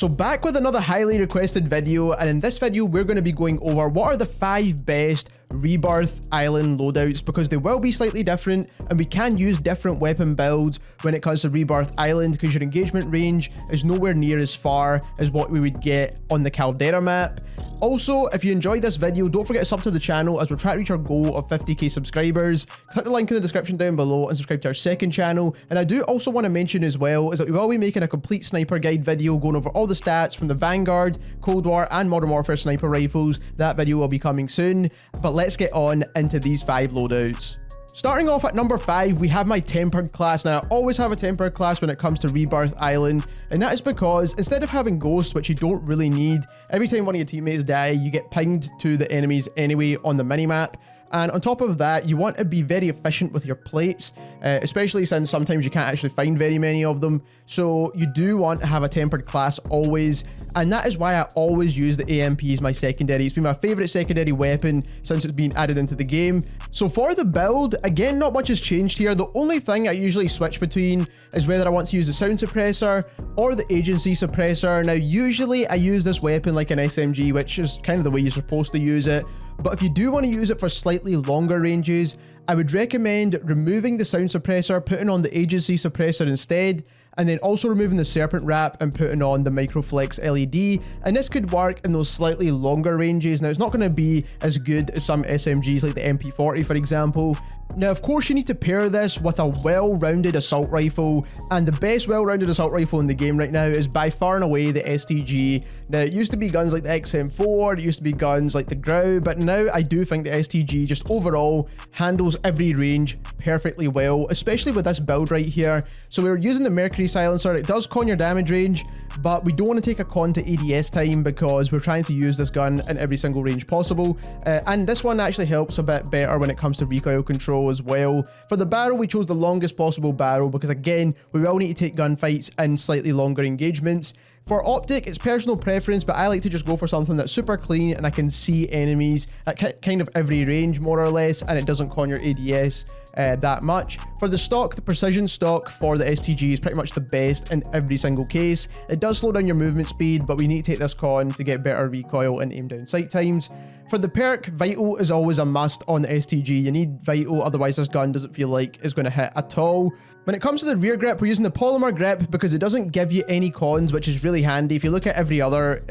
So back with another highly requested video, and in this video we're going to be going over what are the 5 best Rebirth Island loadouts, because they will be slightly different and we can use different weapon builds when it comes to Rebirth Island, because your engagement range is nowhere near as far as what we would get on the Caldera map. Also, if you enjoyed this video, don't forget to sub to the channel as we're trying to reach our goal of 50k subscribers. Click the link in the description down below and subscribe to our second channel. And I do also want to mention as well is that we will be making a complete sniper guide video going over all the stats from the Vanguard, Cold War and Modern Warfare sniper rifles. That video will be coming soon, but let's get on into these 5 loadouts. Starting off at number 5, we have my tempered class. Now, I always have a tempered class when it comes to Rebirth Island, and that is because instead of having ghosts, which you don't really need, every time one of your teammates die, you get pinged to the enemies anyway on the minimap. And on top of that, you want to be very efficient with your plates, especially since sometimes you can't actually find very many of them. So you do want to have a tempered class always. And that is why I always use the AMP as my secondary. It's been my favorite secondary weapon since it's been added into the game. So for the build, again, not much has changed here. The only thing I usually switch between is whether I want to use the sound suppressor or the agency suppressor. Now, usually I use this weapon like an SMG, which is kind of the way you're supposed to use it. But if you do want to use it for slightly longer ranges, I would recommend removing the sound suppressor, putting on the agency suppressor instead, and then also removing the serpent wrap and putting on the microflex LED. And this could work in those slightly longer ranges. Now, it's not going to be as good as some SMGs like the MP40, for example. Now, of course, you need to pair this with a well-rounded assault rifle, and the best well-rounded assault rifle in the game right now is by far and away the STG. Now, it used to be guns like the XM4, it used to be guns like the Grau, but now I do think the STG just overall handles every range perfectly well, especially with this build right here. So we're using the Mercury silencer. It does con your damage range, but we don't want to take a con to ADS time because we're trying to use this gun in every single range possible. And this one actually helps a bit better when it comes to recoil control as well. For the barrel, we chose the longest possible barrel because, again, we will need to take gunfights in slightly longer engagements. For optic, it's personal preference, but I like to just go for something that's super clean and I can see enemies at kind of every range, more or less, and it doesn't con your ADS that much. For the stock, the precision stock for the STG is pretty much the best in every single case. It does slow down your movement speed, but we need to take this con to get better recoil and aim down sight times. For the perk, Vital is always a must on the STG. You need Vital, otherwise this gun doesn't feel like it's going to hit at all. When it comes to the rear grip, we're using the polymer grip because it doesn't give you any cons, which is really handy. If you look at every other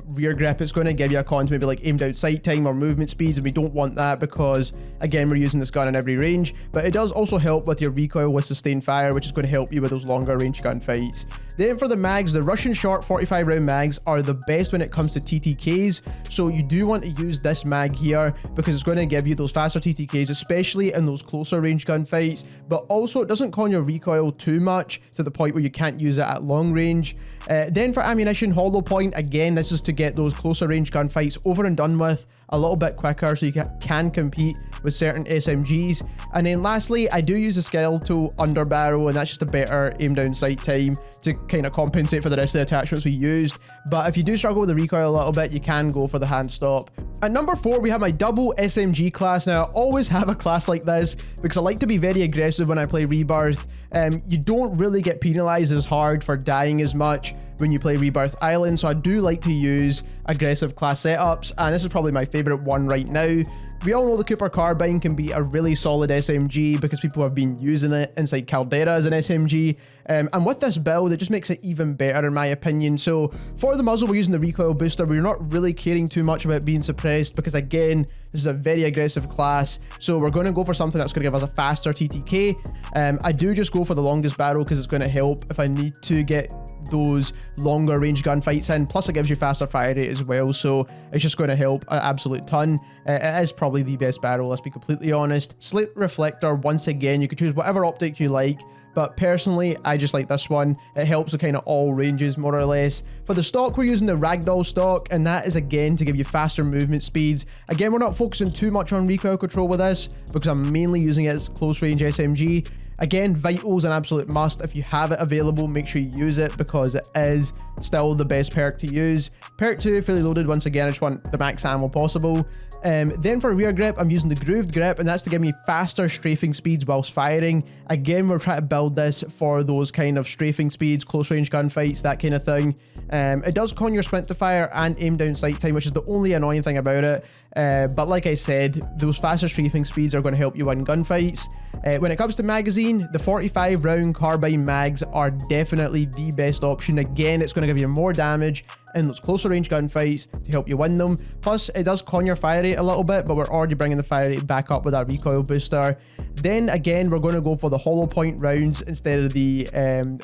rear grip, it's going to give you a con to maybe like aim down sight time or movement speeds, and we don't want that because, again, we're using this gun in every range. But it does also help with your recoil with sustained fire, which is going to help you with those longer range gunfights. Then for the mags, the Russian short 45 round mags are the best when it comes to TTKs. So you do want to use this mag here because it's going to give you those faster TTKs, especially in those closer range gunfights. But also it doesn't con your recoil too much to the point where you can't use it at long range. Then for ammunition, hollow point, again, this is to get those closer range gunfights over and done with a little bit quicker so you can compete with certain SMGs. And then lastly, I do use a skeletal under barrel, and that's just a better aim down sight time to kind of compensate for the rest of the attachments we used. But if you do struggle with the recoil a little bit, you can go for the hand stop. At number 4, we have my double SMG class. Now, I always have a class like this because I like to be very aggressive when I play Rebirth. You don't really get penalized as hard for dying as much when you play Rebirth Island, so I do like to use aggressive class setups, and this is probably my favorite one right now. We all know the Cooper carbine can be a really solid SMG because people have been using it inside Caldera as an SMG, and with this build, it just makes it even better in my opinion. So for the muzzle, we're using the recoil booster. We're not really caring too much about being suppressed because, again, this is a very aggressive class, so we're going to go for something that's going to give us a faster TTK. I do just go for the longest barrel because it's going to help if I need to get those longer range gunfights in, plus it gives you faster fire rate as well, so it's just going to help an absolute ton. It is probably the best barrel, let's be completely honest. Slit reflector, once again, you could choose whatever optic you like, but personally I just like this one. It helps with kind of all ranges more or less. For the stock, we're using the ragdoll stock, and that is again to give you faster movement speeds. Again, we're not focusing too much on recoil control with this because I'm mainly using it as close range SMG. Again, Vital's an absolute must. If you have it available, make sure you use it because it is still the best perk to use. Perk 2, fully loaded. Once again, I just want the max ammo possible. Then for rear grip, I'm using the grooved grip, and that's to give me faster strafing speeds whilst firing. Again, we're trying to build this for those kind of strafing speeds, close range gunfights, that kind of thing. It does con your sprint to fire and aim down sight time, which is the only annoying thing about it. But like I said, those faster strafing speeds are going to help you win gunfights. When it comes to magazine, the 45 round carbine mags are definitely the best option. Again, it's going to give you more damage in those closer range gunfights to help you win them. Plus, it does con your fire rate a little bit, but we're already bringing the fire rate back up with our recoil booster. Then again, we're going to go for the hollow point rounds instead of the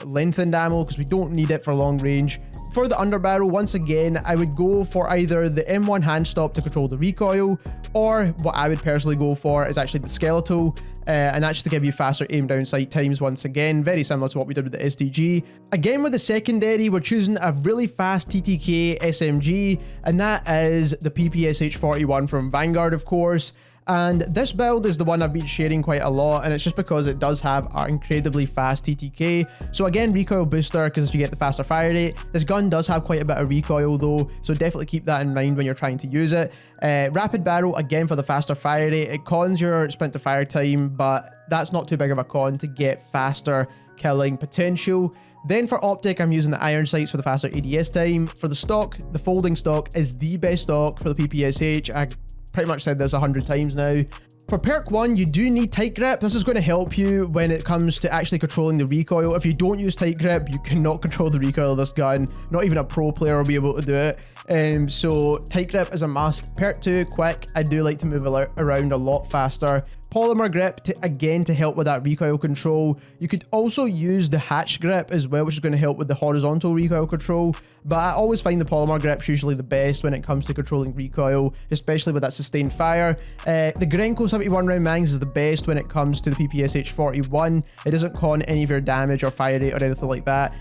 lengthened ammo, because we don't need it for long range. For the underbarrel, once again, I would go for either the M1 hand stop to control the recoil, or what I would personally go for is actually the skeletal, and that's to give you faster aim down sight times once again, very similar to what we did with the STG. Again, with the secondary, we're choosing a really fast TTK SMG, and that is the PPSH 41 from Vanguard, of course. And this build is the one I've been sharing quite a lot, and it's just because it does have an incredibly fast TTK. So again, recoil booster, because you get the faster fire rate. This gun does have quite a bit of recoil though, so definitely keep that in mind when you're trying to use it. Rapid barrel, again for the faster fire rate. It cons your sprint to fire time, but that's not too big of a con to get faster killing potential. Then for optic, I'm using the iron sights for the faster ADS time. For the stock, the folding stock is the best stock for the PPSH. I pretty much said this 100 times now. For perk 1, you do need tight grip. This is going to help you when it comes to actually controlling the recoil. If you don't use tight grip, you cannot control the recoil of this gun. Not even a pro player will be able to do it. So tight grip is a must. Perk 2, quick. I do like to move around a lot faster. Polymer grip, again, to help with that recoil control. You could also use the hatch grip as well, which is going to help with the horizontal recoil control. But I always find the polymer grip's usually the best when it comes to controlling recoil, especially with that sustained fire. The Grenko 71 round mags is the best when it comes to the PPSH 41. It doesn't con any of your damage or fire rate or anything like that.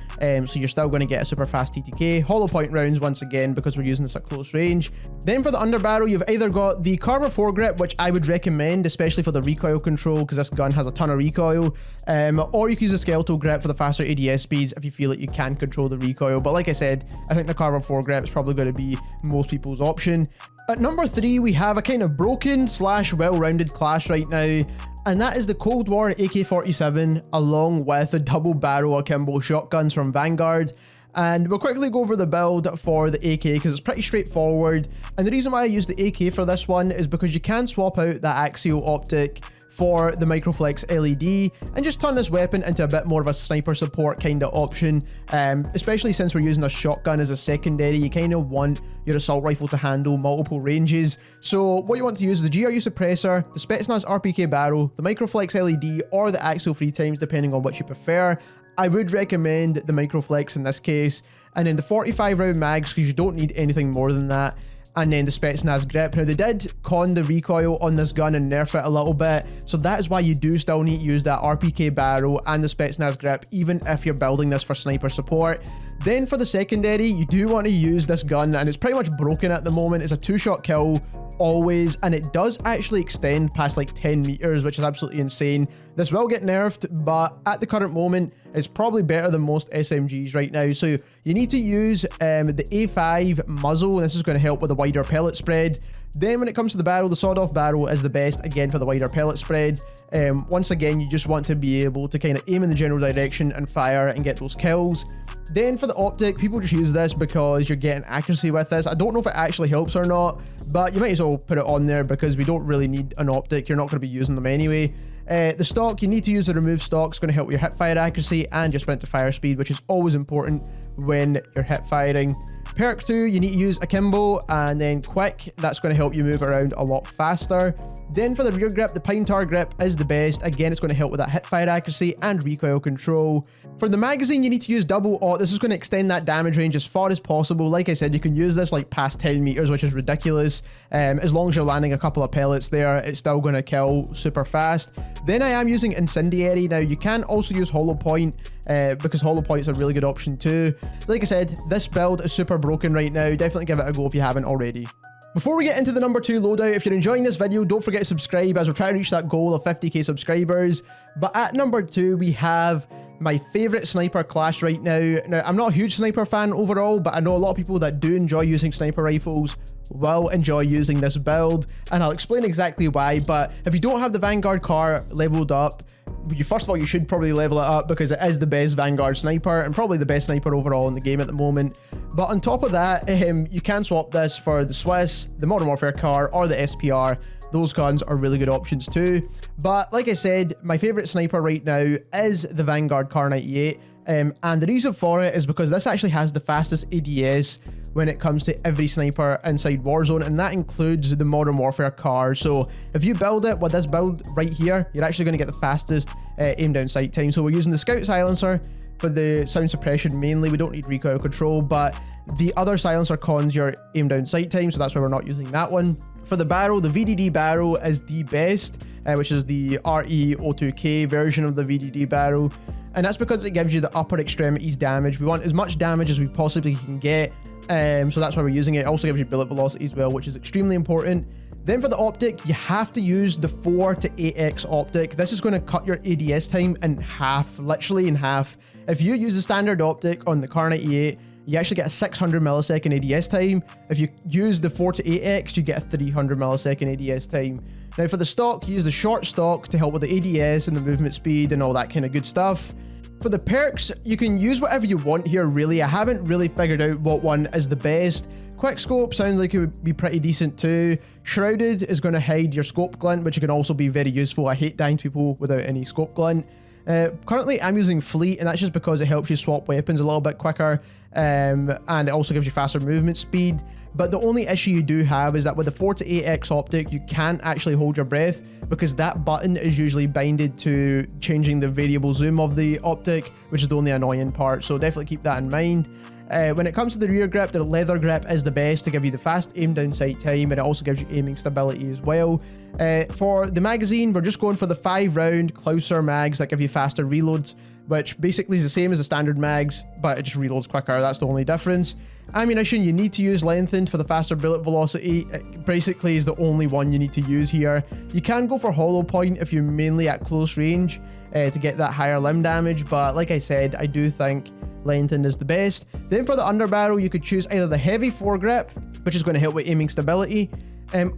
So you're still going to get a super fast TTK. Hollow point rounds, once again, because we're using this at close range. Then for the underbarrel, you've either got the Carver foregrip, which I would recommend, especially for the recoil control, because this gun has a ton of recoil, or you can use a skeletal grip for the faster ADS speeds if you feel like you can control the recoil. But like I said, I think the Carver foregrip is probably going to be most people's option. At number 3, we have a kind of broken / well-rounded class right now, and that is the Cold War AK-47 along with the double barrel akimbo shotguns from Vanguard. And we'll quickly go over the build for the AK because it's pretty straightforward. And the reason why I use the AK for this one is because you can swap out that axial optic for the Microflex LED and just turn this weapon into a bit more of a sniper support kind of option. Especially since we're using a shotgun as a secondary, you kind of want your assault rifle to handle multiple ranges. So what you want to use is the GRU suppressor, the Spetsnaz RPK barrel, the Microflex LED, or the axial free times depending on what you prefer. I would recommend the Microflex in this case, and then the 45 round mags because you don't need anything more than that, and then the Spetsnaz grip. Now they did con the recoil on this gun and nerf it a little bit, so that is why you do still need to use that RPK barrel and the Spetsnaz grip even if you're building this for sniper support. Then for the secondary, you do want to use this gun, and it's pretty much broken at the moment. It's a 2-shot kill always, and it does actually extend past like 10 meters, which is absolutely insane. This will get nerfed, but at the current moment it's probably better than most SMGs right now. So you need to use the A5 muzzle, and this is going to help with a wider pellet spread. Then when it comes to the barrel, the sawed-off barrel is the best, again, for the wider pellet spread. Once again, you just want to be able to kind of aim in the general direction and fire and get those kills. Then for the optic, people just use this because you're getting accuracy with this. I don't know if it actually helps or not, but you might as well put it on there because we don't really need an optic. You're not going to be using them anyway. The stock, you need to use the remove stock. It's going to help your hip fire accuracy and your sprint to fire speed, which is always important when you're hip firing. Perk 2, you need to use akimbo, and then quick, that's going to help you move around a lot faster. Then for the rear grip, the pine tar grip is the best. Again, it's going to help with that hip fire accuracy and recoil control. For the magazine, you need to use double aught. This is going to extend that damage range as far as possible. Like I said, you can use this like past 10 meters, which is ridiculous. As long as you're landing a couple of pellets there, it's still going to kill super fast. Then I am using incendiary. Now you can also use hollow point because hollow point is a really good option too. Like I said, this build is super broken right now. Definitely give it a go if you haven't already. Before we get into the number 2 loadout, if you're enjoying this video, don't forget to subscribe as we're trying to reach that goal of 50k subscribers. But at number 2, we have my favorite sniper class right now. Now, I'm not a huge sniper fan overall, but I know a lot of people that do enjoy using sniper rifles will enjoy using this build, and I'll explain exactly why. But if you don't have the Vanguard car leveled up, first of all, you should probably level it up because it is the best Vanguard sniper and probably the best sniper overall in the game at the moment. But on top of that, you can swap this for the Swiss, the Modern Warfare car, or the SPR. Those guns are really good options too. But like I said, my favorite sniper right now is the Vanguard Car 98. And the reason for it is because this actually has the fastest ADS when it comes to every sniper inside Warzone, and that includes the Modern Warfare car. So if you build it with this build right here, you're actually going to get the fastest aim down sight time. So we're using the Scout silencer for the sound suppression mainly. We don't need recoil control, but the other silencer cons your aim down sight time, so that's why we're not using that one. For the barrel, the VDD barrel is the best, which is the RE02K version of the VDD barrel. And that's because it gives you the upper extremities damage. We want as much damage as we possibly can get. So that's why we're using it. It also gives you bullet velocity as well, which is extremely important. Then for the optic, you have to use the 4 to 8x optic. This is going to cut your ADS time in half, literally in half. If you use the standard optic on the Car 98, you actually get a 600 millisecond ADS time. If you use the 4 to 8x, you get a 300 millisecond ADS time. Now for the stock, use the short stock to help with the ADS and the movement speed and all that kind of good stuff. For the perks, you can use whatever you want here, really. I haven't really figured out what one is the best. Quickscope sounds like it would be pretty decent too. Shrouded is going to hide your scope glint, which can also be very useful. I hate dying to people without any scope glint. Currently, I'm using Fleet, and that's just because it helps you swap weapons a little bit quicker, and it also gives you faster movement speed. But the only issue you do have is that with the 4 to 8x optic, you can't actually hold your breath because that button is usually binded to changing the variable zoom of the optic, which is the only annoying part, so definitely keep that in mind. When it comes to the rear grip, the leather grip is the best to give you the fast aim down sight time, and it also gives you aiming stability as well. For the magazine, we're just going for the 5-round Clouser mags that give you faster reloads, which basically is the same as the standard mags, but it just reloads quicker. That's the only difference. Ammunition, you need to use lengthened for the faster bullet velocity. It basically is the only one you need to use here. You can go for hollow point if you're mainly at close range to get that higher limb damage, but like I said, I do think lengthened is the best. Then for the underbarrel, you could choose either the heavy foregrip, which is going to help with aiming stability,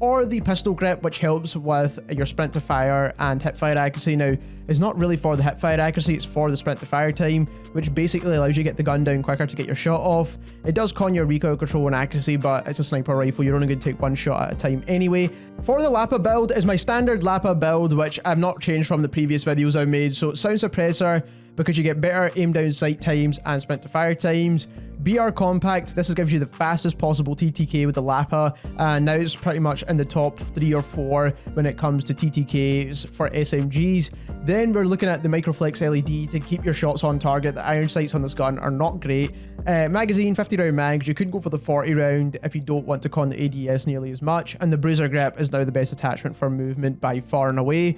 or the pistol grip, which helps with your sprint to fire and hip fire accuracy. Now, it's not really for the hip fire accuracy, it's for the sprint to fire time, which basically allows you to get the gun down quicker to get your shot off. It does con your recoil control and accuracy, but it's a sniper rifle, you're only going to take one shot at a time anyway. For the LAPA build is my standard LAPA build, which I've not changed from the previous videos I've made. So sound suppressor, because you get better aim down sight times and sprint to fire times. BR compact, this gives you the fastest possible TTK with the LAPA, and now it's pretty much in the top 3 or 4 when it comes to TTKs for SMGs. Then we're looking at the Microflex LED to keep your shots on target. The iron sights on this gun are not great. Magazine, 50 round mags, you could go for the 40 round if you don't want to con the ADS nearly as much, and the bruiser grip is now the best attachment for movement by far and away.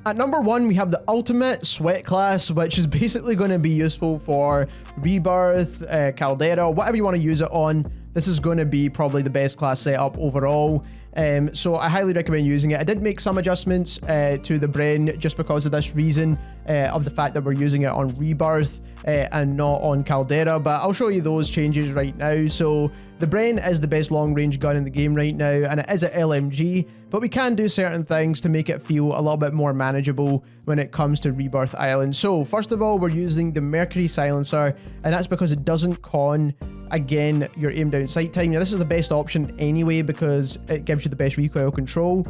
At number 1, we have the Ultimate Sweat class, which is basically going to be useful for Rebirth, Caldera, whatever you want to use it on. This is going to be probably the best class setup overall. So I highly recommend using it. I did make some adjustments to the BREN just because of this reason of the fact that we're using it on Rebirth and not on Caldera, but I'll show you those changes right now. So the BREN is the best long range gun in the game right now, and it is an LMG, but we can do certain things to make it feel a little bit more manageable when it comes to Rebirth Island. So first of all, we're using the Mercury silencer, and that's because it doesn't con, again, your aim down sight time. Now this is the best option anyway because it gives you the best recoil control.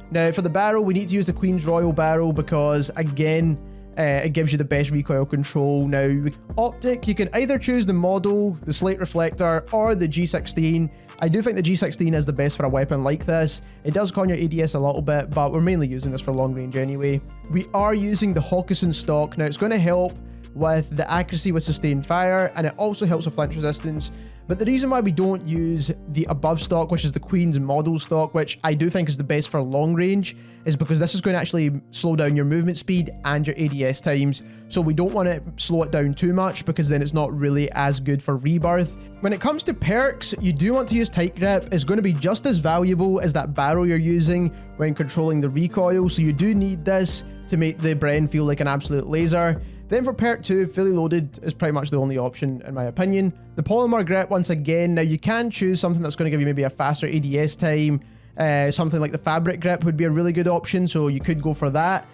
Now for the barrel, we need to use the Queen's Royal barrel because, again, it gives you the best recoil control. Now, optic, you can either choose the model, the slate reflector, or the G16. I do think the G16 is the best for a weapon like this. It does con your ADS a little bit, but we're mainly using this for long range anyway. We are using the Hawkinson stock. Now, it's going to help with the accuracy with sustained fire, and it also helps with flinch resistance. But the reason why we don't use the above stock, which is the Queen's model stock, which I do think is the best for long range, is because this is going to actually slow down your movement speed and your ADS times. So we don't want to slow it down too much because then it's not really as good for Rebirth. When it comes to perks, you do want to use tight grip. It's going to be just as valuable as that barrel you're using when controlling the recoil. So you do need this to make the BREN feel like an absolute laser. Then for perk 2, fully loaded is pretty much the only option in my opinion. The polymer grip, once again, now you can choose something that's going to give you maybe a faster ADS time. Something like the fabric grip would be a really good option, so you could go for that.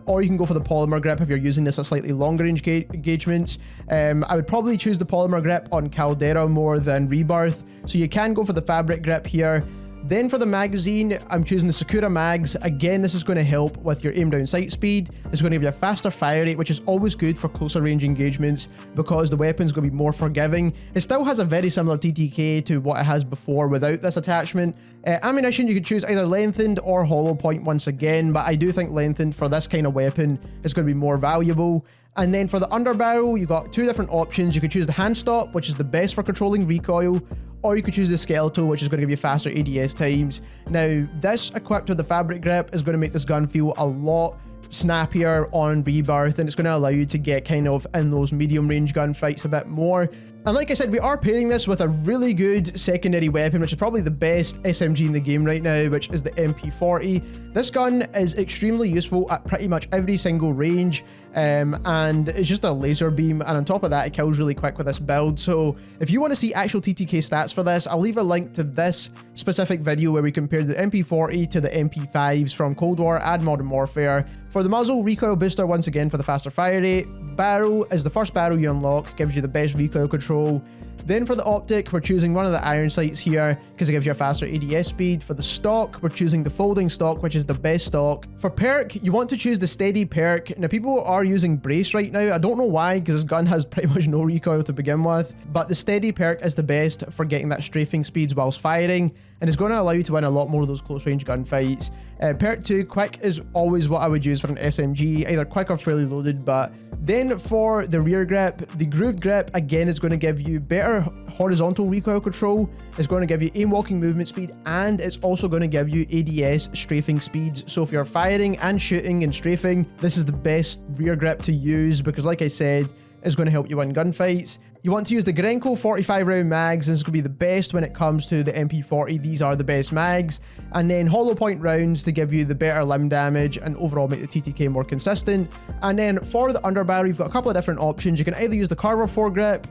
Or you can go for the polymer grip if you're using this at slightly longer range engagements. I would probably choose the polymer grip on Caldera more than Rebirth, so you can go for the fabric grip here. Then for the magazine, I'm choosing the Sakura mags. Again, this is going to help with your aim down sight speed. It's going to give you a faster fire rate, which is always good for closer range engagements because the weapon's going to be more forgiving. It still has a very similar TTK to what it has before without this attachment. Ammunition, you could choose either lengthened or hollow point once again, but I do think lengthened for this kind of weapon is going to be more valuable. And then for the underbarrel, you got two different options. You could choose the hand stop, which is the best for controlling recoil, or you could choose the skeletal, which is going to give you faster ADS times. Now, this equipped with the fabric grip is going to make this gun feel a lot snappier on Rebirth, and it's going to allow you to get kind of in those medium range gunfights a bit more. And like I said, we are pairing this with a really good secondary weapon, which is probably the best SMG in the game right now, which is the MP40. This gun is extremely useful at pretty much every single range, and it's just a laser beam, and on top of that, it kills really quick with this build. So if you want to see actual TTK stats for this, I'll leave a link to this specific video where we compared the MP40 to the MP5s from Cold War and Modern Warfare. For the muzzle, recoil booster once again for the faster fire rate. Barrel is the first barrel you unlock, gives you the best recoil control. Then for the optic, we're choosing one of the iron sights here because it gives you a faster ADS speed. For the stock, we're choosing the folding stock, which is the best stock. For perk, you want to choose the steady perk. Now, people are using brace right now. I don't know why, because this gun has pretty much no recoil to begin with, but the steady perk is the best for getting that strafing speeds whilst firing, and it's going to allow you to win a lot more of those close range gunfights. Perk 2, quick is always what I would use for an SMG, either quick or fully loaded. But then for the rear grip, the grooved grip again is going to give you better horizontal recoil control. It's going to give you aim walking movement speed, and it's also going to give you ADS strafing speeds. So if you're firing and shooting and strafing, this is the best rear grip to use because, like I said, it's going to help you win gunfights. You want to use the Grenko 45 round mags. This is going to be the best when it comes to the MP40. These are the best mags. And then hollow point rounds to give you the better limb damage and overall make the TTK more consistent. And then for the underbarrel, you've got a couple of different options. You can either use the Carver 4 grip,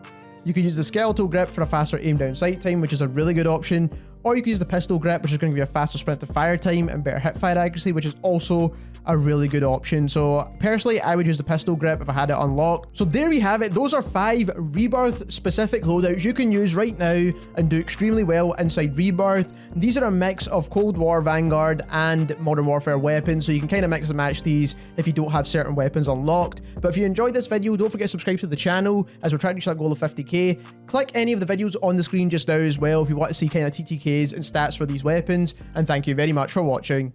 you could use the skeletal grip for a faster aim down sight time, which is a really good option, or you can use the pistol grip, which is going to give you a faster sprint to fire time and better hip fire accuracy, which is also a really good option. So personally, I would use the pistol grip if I had it unlocked. So there we have it. Those are 5 Rebirth specific loadouts you can use right now and do extremely well inside Rebirth. These are a mix of Cold War, Vanguard, and Modern Warfare weapons, so you can kind of mix and match these if you don't have certain weapons unlocked. But if you enjoyed this video, don't forget to subscribe to the channel as we're trying to reach that goal of 50k. Click any of the videos on the screen just now as well if you want to see kind of TTKs and stats for these weapons, and thank you very much for watching.